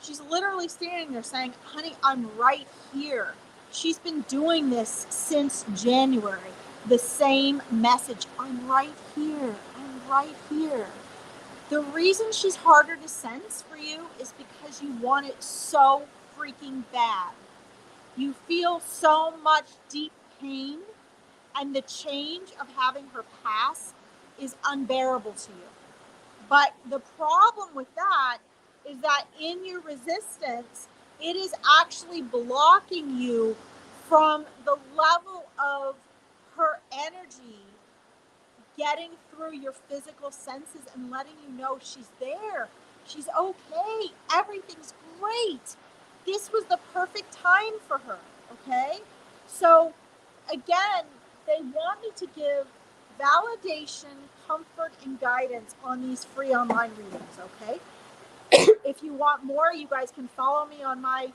She's literally standing there saying, honey, I'm right here. She's been doing this since January. The same message. I'm right here. I'm right here. The reason she's harder to sense for you is because you want it so freaking bad. You feel so much deep pain, and the change of having her pass is unbearable to you. But the problem with that is that in your resistance, it is actually blocking you from the level of her energy getting through your physical senses and letting you know she's there. She's okay. Everything's great. This was the perfect time for her, okay? So, again, they want me to give validation, comfort, and guidance on these free online readings, okay? If you want more, you guys can follow me on my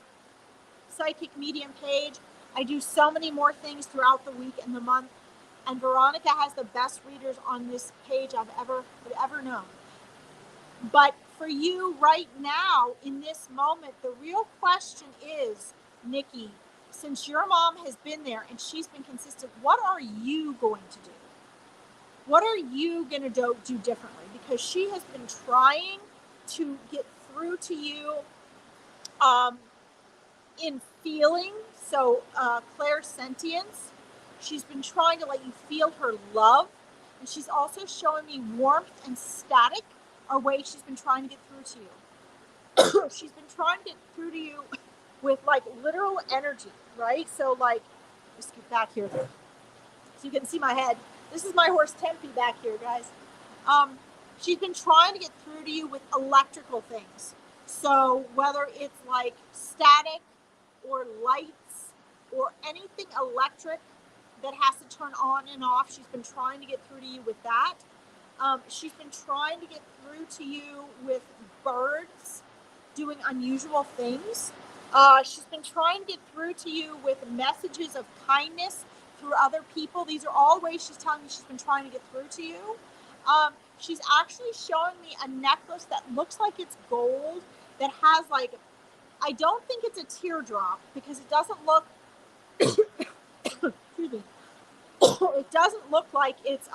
Psychic Medium page. I do so many more things throughout the week and the month, and Veronica has the best readers on this page I've ever known. But for you right now, in this moment, the real question is, Nikki, since your mom has been there and she's been consistent, what are you going to do? What are you going to do differently? Because she has been trying to get through to you in feeling, so clairsentience. She's been trying to let you feel her love, and she's also showing me warmth and static are ways she's been trying to get through to you. She's been trying to get through to you with like literal energy, right? So like, just get back here so you can see my head. This is my horse Tempe back here, guys. She's been trying to get through to you with electrical things. So whether it's like static or lights or anything electric that has to turn on and off. She's been trying to get through to you with that. She's been trying to get through to you with birds doing unusual things. She's been trying to get through to you with messages of kindness through other people. These are all ways she's telling me she's been trying to get through to you. She's actually showing me a necklace that looks like it's gold, that has like, I don't think it's a teardrop because it doesn't look, excuse me, it doesn't look like it's,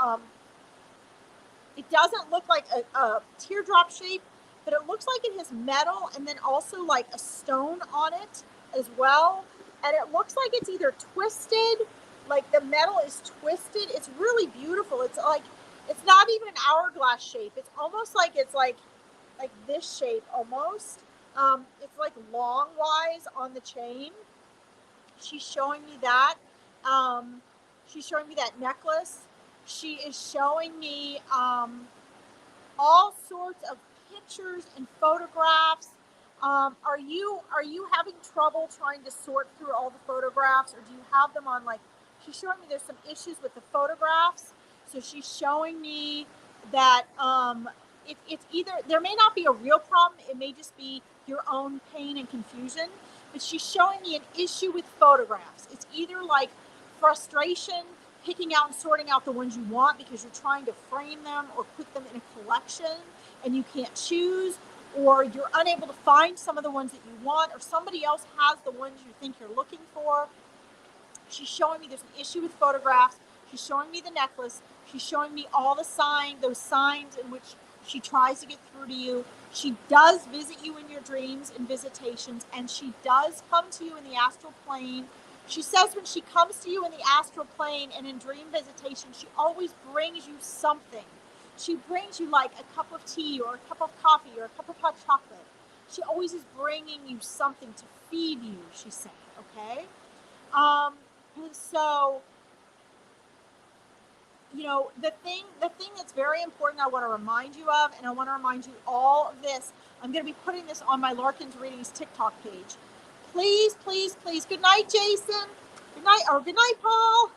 it doesn't look like a teardrop shape, but it looks like it has metal and then also like a stone on it as well. And it looks like it's either twisted, like the metal is twisted. It's really beautiful. It's like, it's not even an hourglass shape. It's almost like it's like this shape almost. It's like long wise on the chain. She's showing me that. She's showing me that necklace. She is showing me all sorts of pictures and photographs. Are you having trouble trying to sort through all the photographs, or do you have them on like? She's showing me there's some issues with the photographs. So she's showing me that it's either, there may not be a real problem, it may just be your own pain and confusion, but she's showing me an issue with photographs. It's either like frustration picking out and sorting out the ones you want because you're trying to frame them or put them in a collection and you can't choose, or you're unable to find some of the ones that you want, or somebody else has the ones you think you're looking for. She's showing me there's an issue with photographs. She's showing me the necklace. She's showing me all the those signs in which she tries to get through to you. She does visit you in your dreams and visitations, and she does come to you in the astral plane. She says when she comes to you in the astral plane and in dream visitation, she always brings you something. She brings you like a cup of tea or a cup of coffee or a cup of hot chocolate. She always is bringing you something to feed you, she's saying, okay? And so, you know, the thing that's very important I want to remind you of, and I want to remind you all of this, I'm going to be putting this on my Larkin's Readings TikTok page. Please, please, please. Good night, Jason. Good night, or good night, Paul.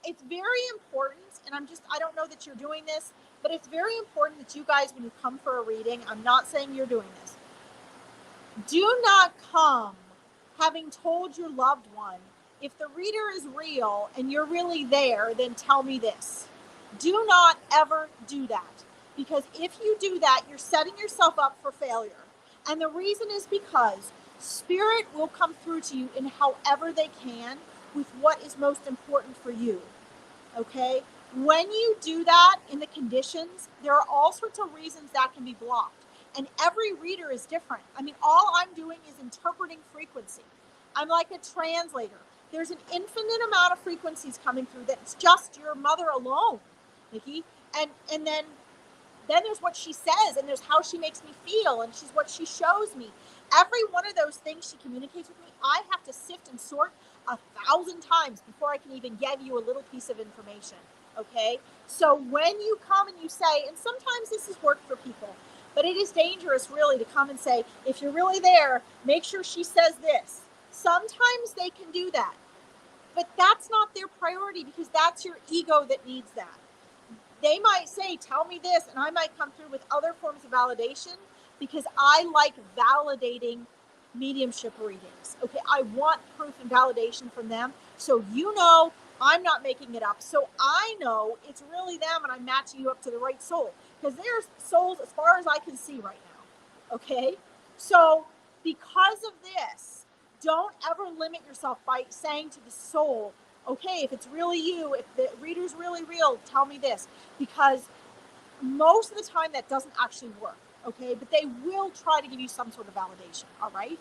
It's very important, and I don't know that you're doing this, but it's very important that you guys, when you come for a reading, I'm not saying you're doing this, do not come having told your loved one, if the reader is real and you're really there, then tell me this. Do not ever do that, because if you do that, you're setting yourself up for failure. And the reason is because Spirit will come through to you in however they can with what is most important for you. Okay? When you do that in the conditions, there are all sorts of reasons that can be blocked. And every reader is different. I mean, all I'm doing is interpreting frequency. I'm like a translator. There's an infinite amount of frequencies coming through that's just your mother alone, Nikki. And then there's what she says, and there's how she makes me feel, and she's what she shows me. Every one of those things she communicates with me, I have to sift and sort 1,000 times before I can even give you a little piece of information, okay? So when you come and you say, and sometimes this has worked for people, but it is dangerous really to come and say, if you're really there, make sure she says this. Sometimes they can do that, but that's not their priority, because that's your ego that needs that. They might say, tell me this, and I might come through with other forms of validation because I like validating mediumship readings. Okay, I want proof and validation from them. So you know I'm not making it up. So I know it's really them, and I'm matching you up to the right soul, because there's souls as far as I can see right now. Okay, so because of this, don't ever limit yourself by saying to the soul, okay, if it's really you, if the reader's really real, tell me this, because most of the time that doesn't actually work, okay? But they will try to give you some sort of validation, all right?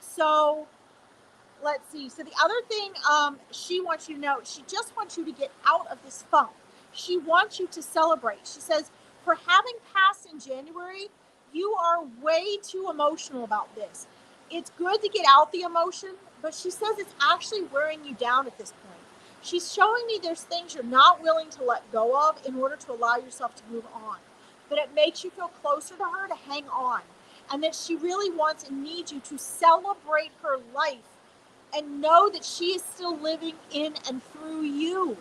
So let's see. So the other thing she wants you to know, she just wants you to get out of this funk. She wants you to celebrate. She says, for having passed in January, you are way too emotional about this. It's good to get out the emotion, but she says it's actually wearing you down at this point. She's showing me there's things you're not willing to let go of in order to allow yourself to move on. But it makes you feel closer to her to hang on. And that she really wants and needs you to celebrate her life and know that she is still living in and through you.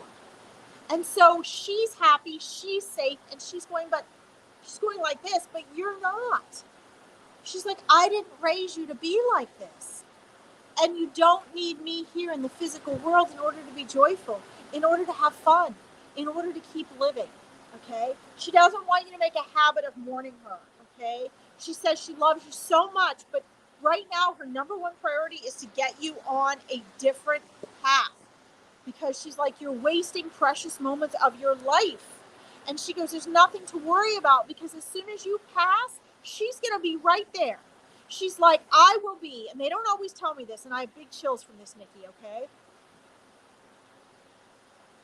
And so she's happy, she's safe, and she's going like this, but you're not. She's like, I didn't raise you to be like this. And you don't need me here in the physical world in order to be joyful, in order to have fun, in order to keep living. Okay? She doesn't want you to make a habit of mourning her. Okay? She says she loves you so much, but right now her number one priority is to get you on a different path, because she's like, you're wasting precious moments of your life. And she goes, there's nothing to worry about, because as soon as you pass, she's going to be right there. She's like, I will be, and they don't always tell me this, and I have big chills from this, Nikki, okay?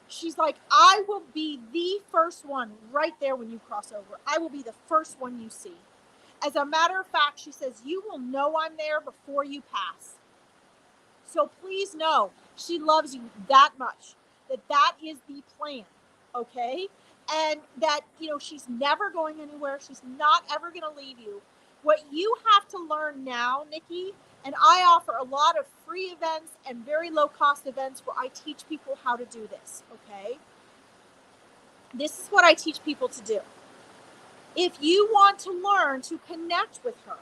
She's like, I will be the first one right there when you cross over. I will be the first one you see. As a matter of fact, she says, you will know I'm there before you pass. So please know, she loves you that much, that is the plan, okay? And that, she's never going anywhere. She's not ever going to leave you. What you have to learn now, Nikki, and I offer a lot of free events and very low-cost events where I teach people how to do this, okay? This is what I teach people to do. If you want to learn to connect with her,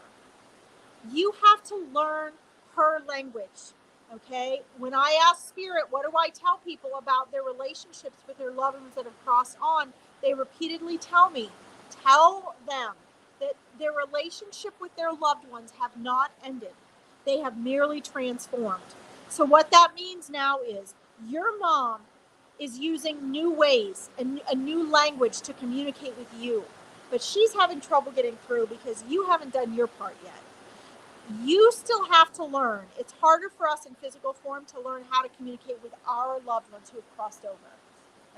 you have to learn her language. Okay, when I ask Spirit, what do I tell people about their relationships with their loved ones that have crossed on? They repeatedly tell me, tell them that their relationship with their loved ones have not ended. They have merely transformed. So what that means now is your mom is using new ways and a new language to communicate with you. But she's having trouble getting through because you haven't done your part yet. You still have to learn. It's harder for us in physical form to learn how to communicate with our loved ones who have crossed over.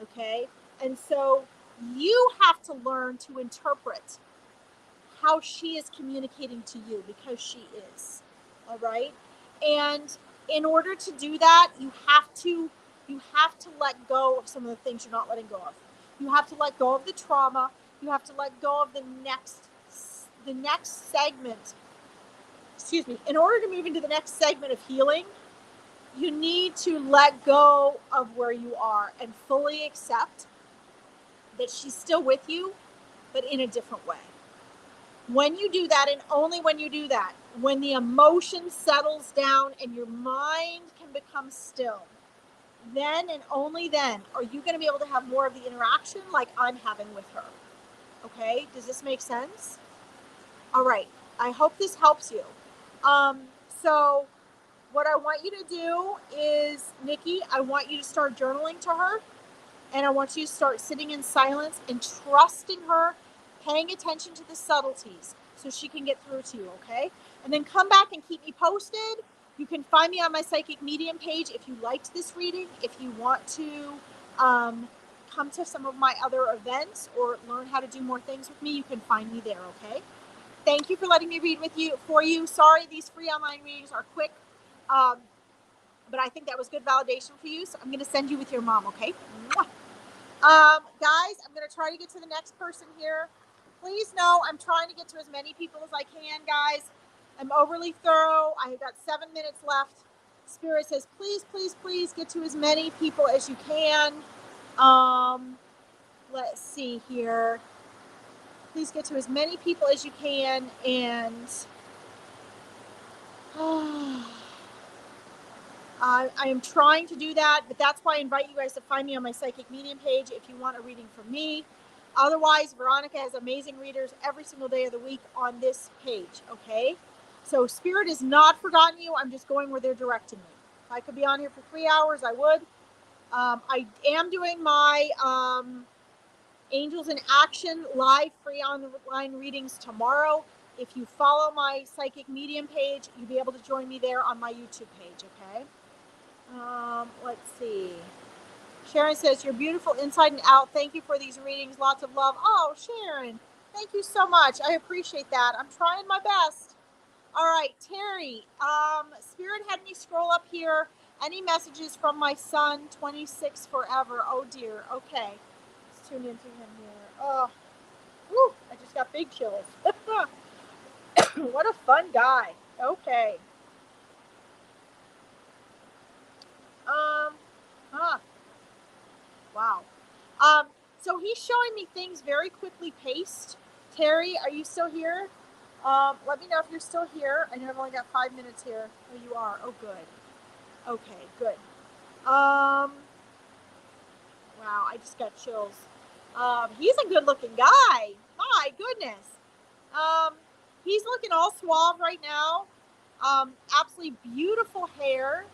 Okay? And so you have to learn to interpret how she is communicating to you, because she is. All right? And in order to do that, you have to let go of some of the things you're not letting go of. You have to let go of the trauma. You have to let go of the next segment. Excuse me, in order to move into the next segment of healing, you need to let go of where you are and fully accept that she's still with you, but in a different way. When you do that, and only when you do that, when the emotion settles down and your mind can become still, then and only then are you going to be able to have more of the interaction like I'm having with her. Okay? Does this make sense? All right. I hope this helps you. So what I want you to do is, Nikki, I want you to start journaling to her, and I want you to start sitting in silence and trusting her, paying attention to the subtleties so she can get through to you, okay? And then come back and keep me posted. You can find me on my Psychic Medium page if you liked this reading. If you want to come to some of my other events or learn how to do more things with me, you can find me there, okay? Thank you for letting me read for you. Sorry, these free online readings are quick, but I think that was good validation for you. So I'm going to send you with your mom, okay? Guys, I'm going to try to get to the next person here. Please know I'm trying to get to as many people as I can, guys. I'm overly thorough. I have got 7 minutes left. Spirit says, please, please, please get to as many people as you can. Let's see here. Please get to as many people as you can, and I am trying to do that, but that's why I invite you guys to find me on my Psychic Medium page if you want a reading from me. Otherwise, Veronica has amazing readers every single day of the week on this page, okay? So Spirit has not forgotten you. I'm just going where they're directing me. If I could be on here for 3 hours, I would. I am doing my Angels in Action live free online readings tomorrow. If you follow my Psychic Medium page, you'll be able to join me there on my YouTube page, okay? Let's see. Sharon says, you're beautiful inside and out. Thank you for these readings. Lots of love. Oh, Sharon, thank you so much. I appreciate that. I'm trying my best. All right, Terry, Spirit had me scroll up here. Any messages from my son, 26 forever? Oh, dear. Okay. Let's tune into him here. Oh, whew, I just got big chills. What a fun guy. Okay. he's showing me things very quickly paced. Terry, are you still here? Let me know if you're still here. I know I've only got 5 minutes here. Oh, you are. Oh, good. Okay, good. Wow, I just got chills. He's a good-looking guy. My goodness. He's looking all suave right now. Absolutely beautiful hair.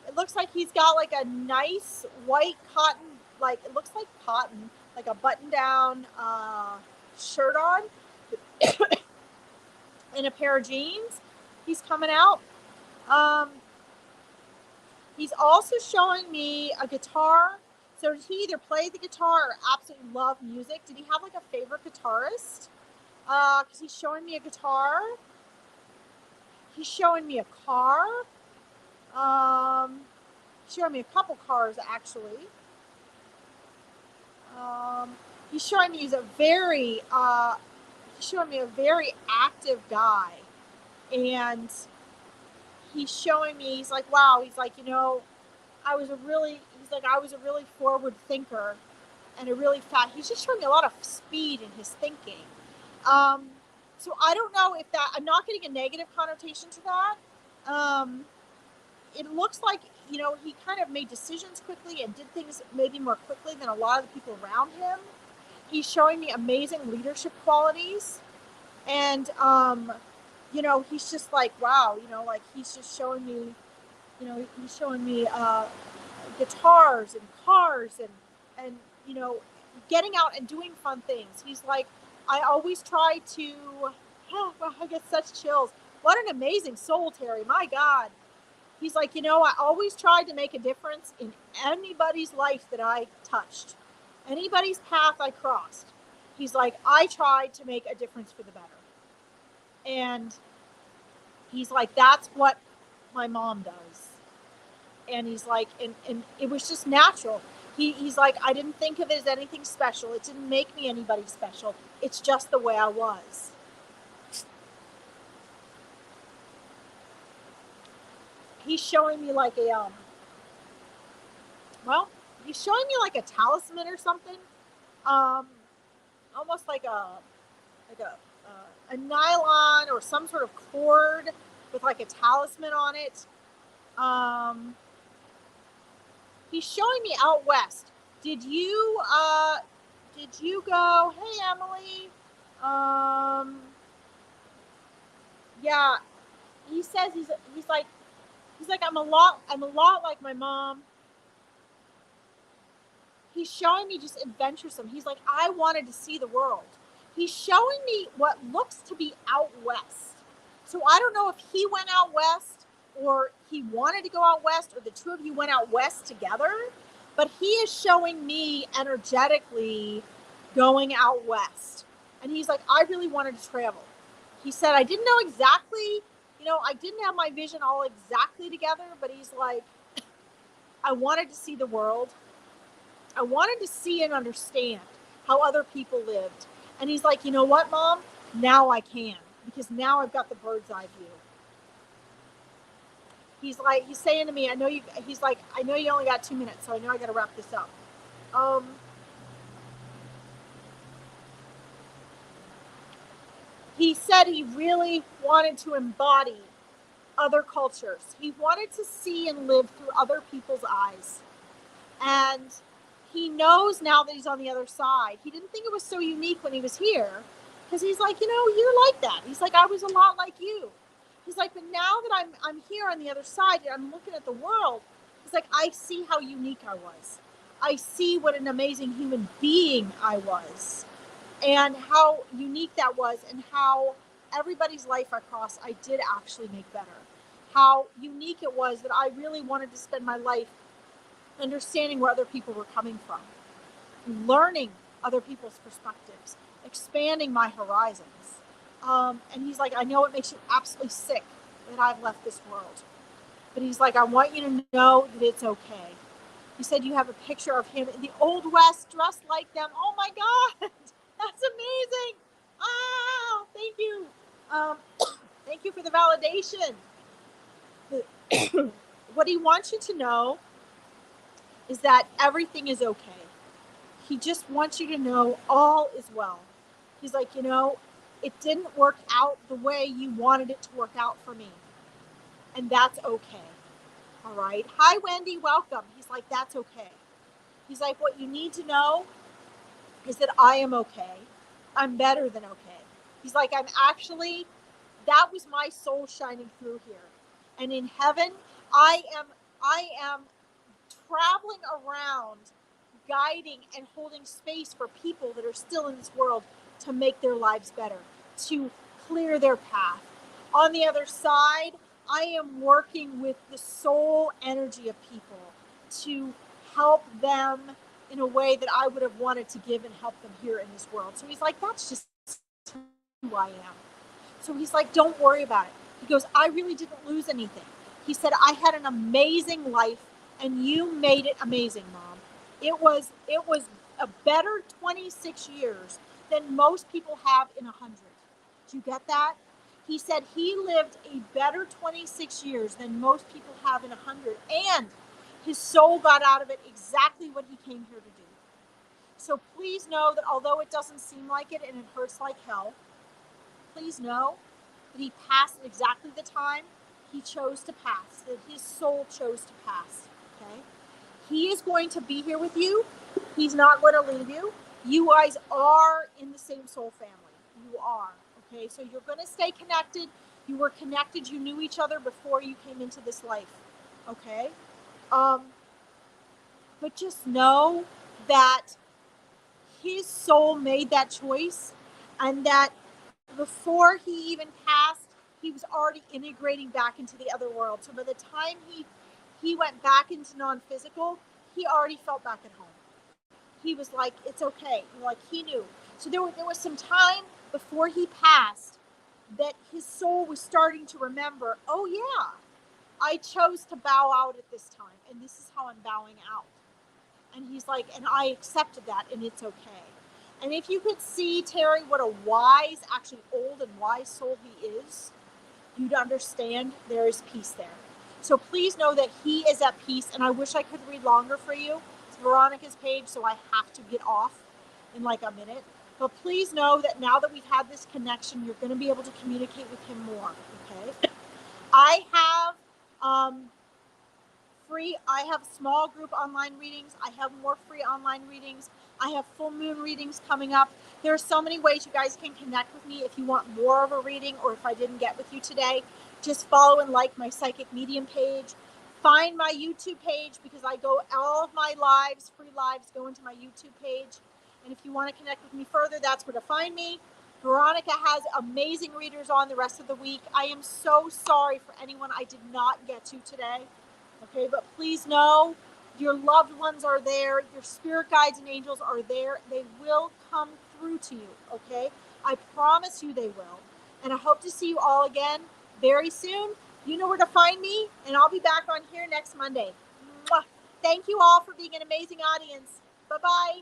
It looks like he's got like a nice white cotton, like it looks like cotton, like a button-down shirt on, and a pair of jeans. He's coming out. He's also showing me a guitar. So did he either play the guitar or absolutely love music? Did he have like a favorite guitarist? Because he's showing me a guitar. He's showing me a car. He's showing me a couple cars actually. He's showing me he's showing me a very active guy, and he's showing me, he's like, wow, he's like, I was a really forward thinker and he's just showing me a lot of speed in his thinking. So I don't know if that, I'm not getting a negative connotation to that. It looks like, he kind of made decisions quickly and did things maybe more quickly than a lot of the people around him. He's showing me amazing leadership qualities. And, he's just like, wow, like he's just showing me, he's showing me guitars and cars and, getting out and doing fun things. He's like, I always try to, I get such chills. What an amazing soul, Terry. My God. He's like, I always tried to make a difference in anybody's life that I touched, anybody's path I crossed. He's like, I tried to make a difference for the better. And he's like, that's what my mom does. And he's like, and it was just natural. He's like, I didn't think of it as anything special. It didn't make me anybody special. It's just the way I was. He's showing me like he's showing me like a talisman or something. Almost like a nylon or some sort of cord with like a talisman on it. He's showing me out west. Did you go, hey Emily? Yeah. He says he's like I'm a lot like my mom. He's showing me just adventuresome. He's like, I wanted to see the world. He's showing me what looks to be out west. So I don't know if he went out west or he wanted to go out west or the two of you went out west together, but he is showing me energetically going out west. And he's like, I really wanted to travel. He said, I didn't know exactly, I didn't have my vision all exactly together, but he's like, I wanted to see the world. I wanted to see and understand how other people lived. And he's like, you know what, Mom? Now I can, because now I've got the bird's eye view. He's saying to me, I know you only got 2 minutes, so I know I got to wrap this up. He said he really wanted to embody other cultures. He wanted to see and live through other people's eyes. And he knows now that he's on the other side. He didn't think it was so unique when he was here, because he's like, you're like that. He's like, I was a lot like you. He's like, but now that I'm here on the other side and I'm looking at the world, he's like, I see how unique I was. I see what an amazing human being I was, and how unique that was, and how everybody's life I crossed, I did actually make better. How unique it was that I really wanted to spend my life understanding where other people were coming from, learning other people's perspectives, expanding my horizons. And he's like, I know it makes you absolutely sick that I've left this world, but he's like, I want you to know that it's okay. He said, you have a picture of him in the Old West dressed like them. Oh my God, that's amazing. Oh, thank you. Thank you for the validation. What he wants you to know is that everything is okay. he just wants you to know all is well. He's like, you know, it didn't work out the way you wanted it to work out for me. And that's okay. All right. Hi, Wendy. Welcome. He's like, that's okay. He's like, what you need to know is that I am okay. I'm better than okay. He's like, that was my soul shining through here. And in heaven, I am traveling around, guiding and holding space for people that are still in this world to make their lives better, to clear their path. On the other side, I am working with the soul energy of people to help them in a way that I would have wanted to give and help them here in this world. So he's like, that's just who I am. So he's like, don't worry about it. He goes, I really didn't lose anything. He said, I had an amazing life and you made it amazing, Mom. It was a better 26 years than most people have in 100. Do you get that? He said he lived a better 26 years than most people have in 100, and his soul got out of it exactly what he came here to do. So please know that although it doesn't seem like it and it hurts like hell, please know that he passed at exactly the time he chose to pass, that his soul chose to pass, okay? He is going to be here with you. He's not going to leave you. You guys are in the same soul family. You are, okay? So you're going to stay connected. You were connected. You knew each other before you came into this life, okay? But just know that his soul made that choice, and that before he even passed, he was already integrating back into the other world. So by the time he went back into non-physical, he already felt back at home. He was like, it's okay. Like, he knew. So there was some time before he passed that his soul was starting to remember, oh yeah, I chose to bow out at this time, and this is how I'm bowing out. And he's like, and I accepted that, and it's okay. And if you could see, Terry, what a wise, actually old and wise soul he is, you'd understand there is peace there. So please know that he is at peace, and I wish I could read longer for you. It's Veronica's page, so I have to get off in like a minute. But please know that now that we've had this connection, you're going to be able to communicate with him more, okay? I have I have small group online readings. I have more free online readings. I have full moon readings coming up. There are so many ways you guys can connect with me if you want more of a reading, or if I didn't get with you today. Just follow and like my Psychic Medium page. Find my YouTube page, because I go, all of my lives, free lives, go into my YouTube page. And if you want to connect with me further, that's where to find me. Veronica has amazing readers on the rest of the week. I am so sorry for anyone I did not get to today. Okay, but please know your loved ones are there. Your spirit guides and angels are there. They will come through to you, okay? I promise you they will. And I hope to see you all again very soon. You know where to find me, and I'll be back on here next Monday. Mwah. Thank you all for being an amazing audience. Bye-bye.